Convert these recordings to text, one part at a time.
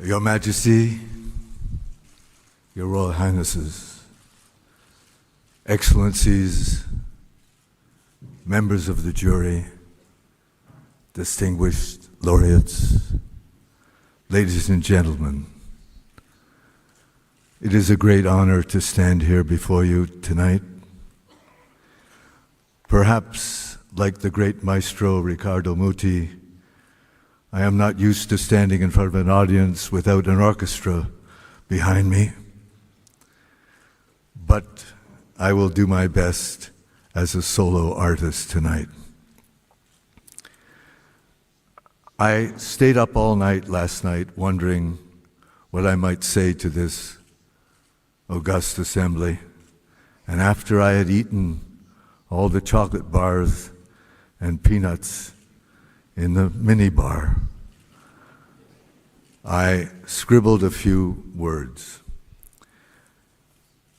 Your Majesty, Your Royal Highnesses, Excellencies, members of the jury, distinguished laureates, ladies and gentlemen, it is a great honor to stand here before you tonight. Perhaps, like the great maestro Riccardo Muti, I am not used to standing in front of an audience without an orchestra behind me, but I will do my best as a solo artist tonight. I stayed up all night last night wondering what I might say to this august assembly, and after I had eaten all the chocolate bars and peanuts in the mini bar, I scribbled a few words.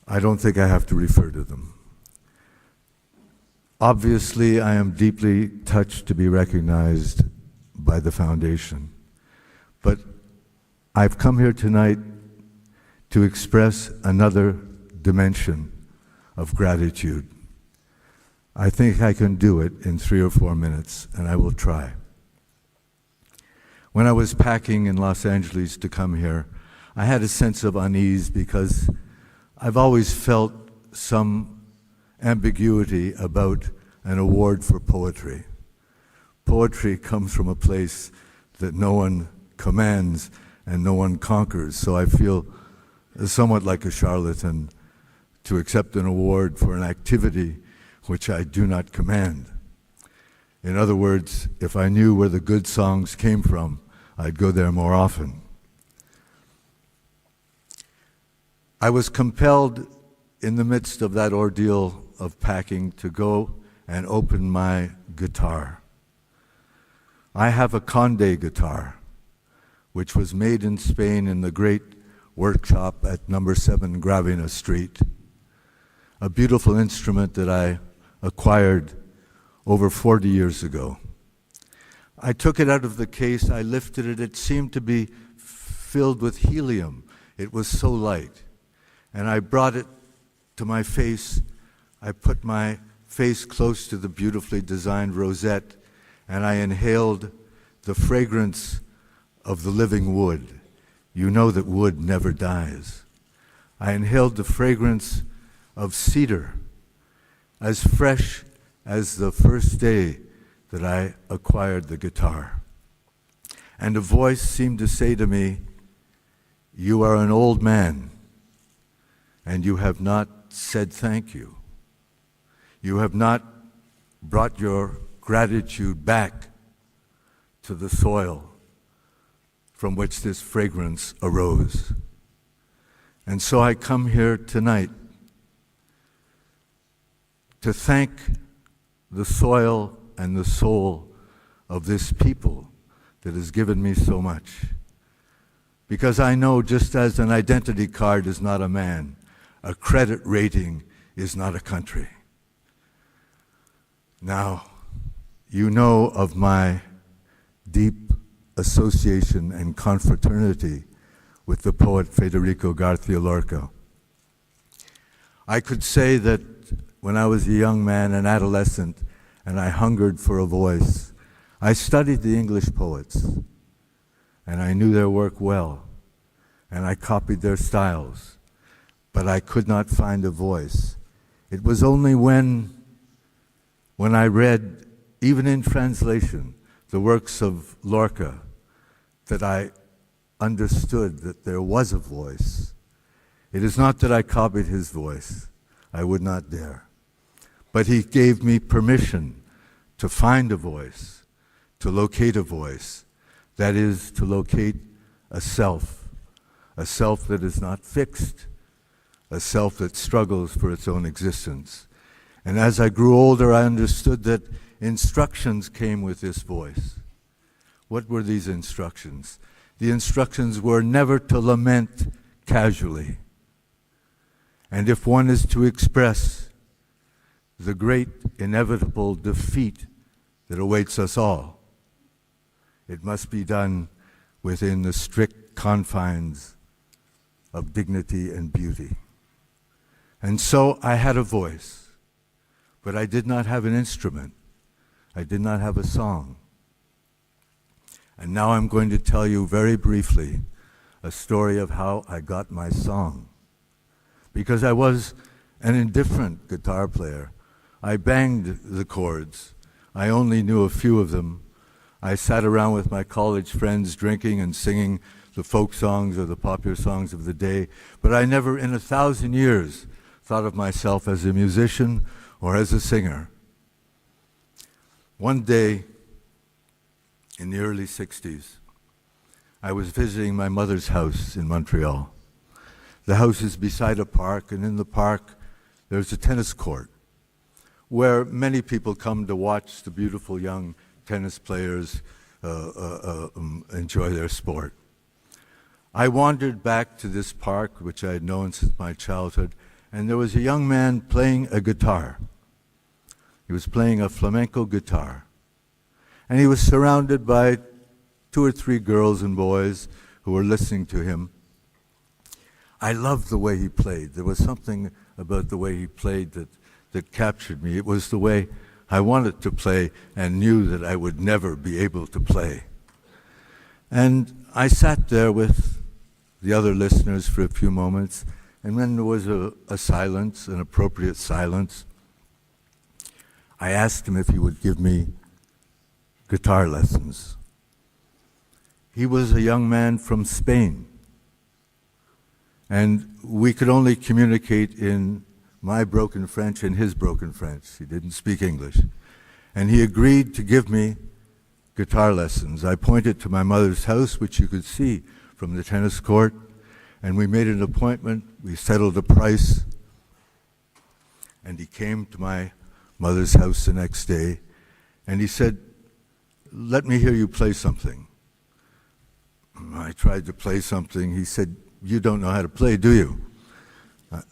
I don't think I have to refer to them. Obviously, I am deeply touched to be recognized by the Foundation, but I've come here tonight to express another dimension of gratitude. I think I can do it in 3 or 4 minutes, and I will try. When I was packing in Los Angeles to come here, I had a sense of unease because I've always felt some ambiguity about an award for poetry. Poetry comes from a place that no one commands and no one conquers, so I feel somewhat like a charlatan to accept an award for an activity which I do not command. In other words, if I knew where the good songs came from, I'd go there more often. I was compelled in the midst of that ordeal of packing to go and open my guitar. I have a Conde guitar, which was made in Spain in the great workshop at number 7 Gravina Street, a beautiful instrument that I acquired over 40 years ago. I took it out of the case, I lifted it, it seemed to be filled with helium. It was so light. And I brought it to my face. I put my face close to the beautifully designed rosette, and I inhaled the fragrance of the living wood. You know that wood never dies. I inhaled the fragrance of cedar, as fresh as the first day that I acquired the guitar. And a voice seemed to say to me, "You are an old man, and you have not said thank you. You have not brought your gratitude back to the soil from which this fragrance arose." And so I come here tonight to thank the soil and the soul of this people that has given me so much. Because I know, just as an identity card is not a man, a credit rating is not a country. Now, you know of my deep association and confraternity with the poet Federico García Lorca. I could say that when I was a young man, an adolescent, and I hungered for a voice, I studied the English poets, and I knew their work well, and I copied their styles, but I could not find a voice. It was only when I read, even in translation, the works of Lorca, that I understood that there was a voice. It is not that I copied his voice. I would not dare. But he gave me permission to find a voice, to locate a voice, that is, to locate a self that is not fixed, a self that struggles for its own existence. And as I grew older, I understood that instructions came with this voice. What were these instructions? The instructions were never to lament casually. And if one is to express the great inevitable defeat that awaits us all, it must be done within the strict confines of dignity and beauty. And so I had a voice, but I did not have an instrument. I did not have a song. And now I'm going to tell you very briefly a story of how I got my song. Because I was an indifferent guitar player. I banged the chords. I only knew a few of them. I sat around with my college friends drinking and singing the folk songs or the popular songs of the day, but I never in 1,000 years thought of myself as a musician or as a singer. One day, in the early 60s, I was visiting my mother's house in Montreal. The house is beside a park, and in the park there's a tennis court where many people come to watch the beautiful young tennis players enjoy their sport. I wandered back to this park, which I had known since my childhood, and there was a young man playing a guitar. He was playing a flamenco guitar. And he was surrounded by 2 or 3 girls and boys who were listening to him. I loved the way he played. There was something about the way he played that captured me. It was the way I wanted to play and knew that I would never be able to play. And I sat there with the other listeners for a few moments, and then there was a silence, an appropriate silence. I asked him if he would give me guitar lessons. He was a young man from Spain, and we could only communicate in my broken French and his broken French. He didn't speak English. And he agreed to give me guitar lessons. I pointed to my mother's house, which you could see from the tennis court, and we made an appointment. We settled a price, and he came to my mother's house the next day, and he said, "Let me hear you play something." I tried to play something. He said, "You don't know how to play, do you?"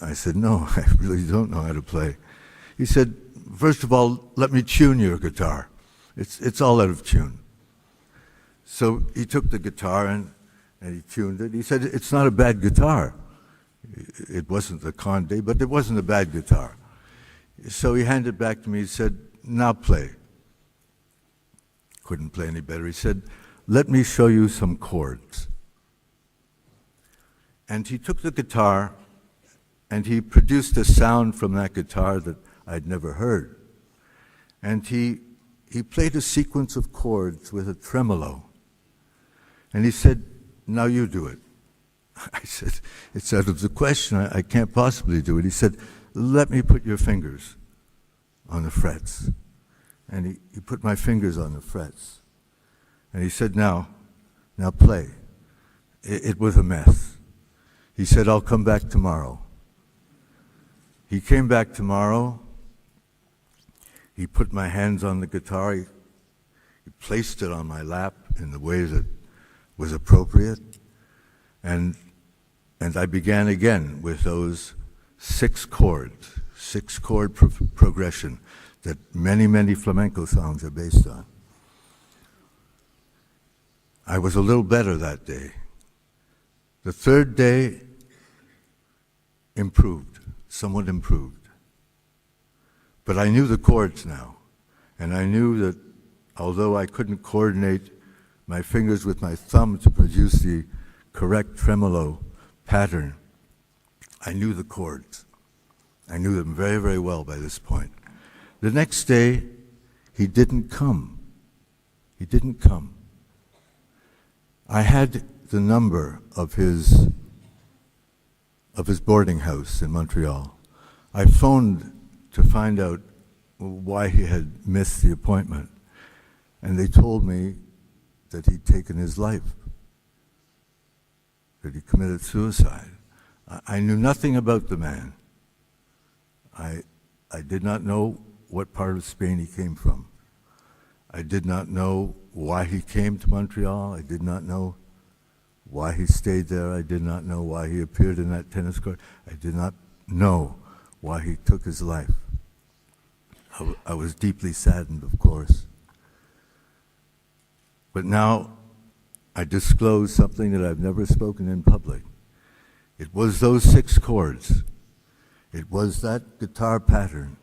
I said, "No, I really don't know how to play." He said, "First of all, let me tune your guitar. It's all out of tune." So he took the guitar and he tuned it. He said, "It's not a bad guitar." It wasn't the Conde, but it wasn't a bad guitar. So he handed it back to me. He said, "Now play." Couldn't play any better. He said, "Let me show you some chords." And he took the guitar and he produced a sound from that guitar that I'd never heard. And he played a sequence of chords with a tremolo. And he said, "Now you do it." I said, "It's out of the question. I can't possibly do it." He said, "Let me put your fingers on the frets." And he put my fingers on the frets. And he said, now play." It was a mess. He said, "I'll come back tomorrow." He came back tomorrow. He put my hands on the guitar. He placed it on my lap in the way that was appropriate. And I began again with those 6 chords, 6-chord progression that many, many flamenco songs are based on. I was a little better that day. The 3rd day improved, somewhat improved. But I knew the chords now, and I knew that although I couldn't coordinate my fingers with my thumb to produce the correct tremolo pattern, I knew the chords. I knew them very, very well by this point. The next day, he didn't come. He didn't come. I had the number of his boarding house in Montreal. I phoned to find out why he had missed the appointment, and they told me that he'd taken his life, that he committed suicide. I knew nothing about the man. I did not know what part of Spain he came from. I did not know why he came to Montreal. I did not know why he stayed there. I did not know why he appeared in that tennis court. I did not know why he took his life. I was deeply saddened, of course. But now I disclose something that I've never spoken in public. It was those 6 chords. It was that guitar pattern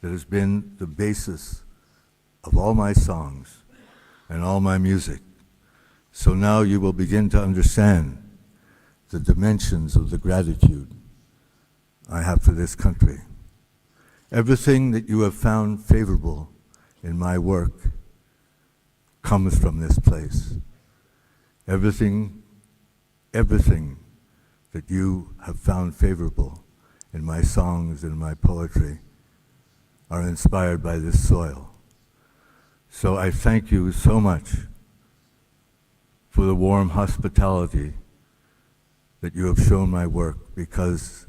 that has been the basis of all my songs and all my music. So now you will begin to understand the dimensions of the gratitude I have for this country. Everything that you have found favorable in my work comes from this place. Everything that you have found favorable in my songs and my poetry are inspired by this soil. So I thank you so much for the warm hospitality that you have shown my work, because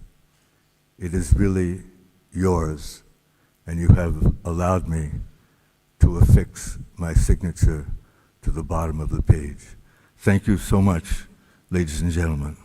it is really yours, and you have allowed me to affix my signature to the bottom of the page. Thank you so much, ladies and gentlemen.